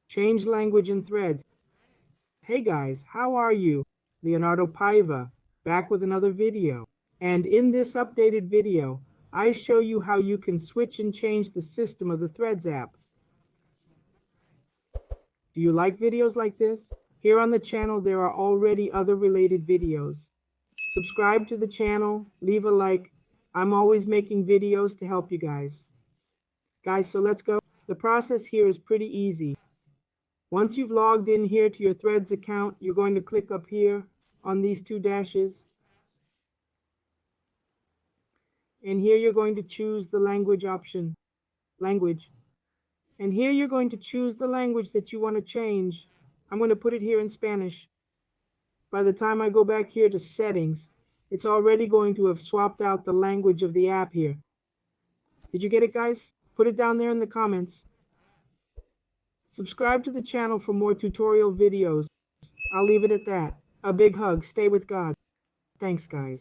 Change language and threads. Hey guys, how are you? Leonardo Paiva, back with another video. And in this updated video, I show you how you can switch and change the system of the Threads app. Do you like videos like this? Here on the channel, there are already other related videos. Subscribe to the channel, leave a like. I'm always making videos to help you guys. Guys, so let's go. The process here is pretty easy. Once you've logged in here to your Threads account, you're going to click up here on these two dashes. And here you're going to choose the language option, language. And here you're going to choose the language that you want to change. I'm going to put it here in Spanish. By the time I go back here to settings, it's already going to have swapped out the language of the app here. Did you get it, guys? Put it down there in the comments. Subscribe to the channel for more tutorial videos. I'll leave it at that. A big hug. Stay with God. Thanks, guys.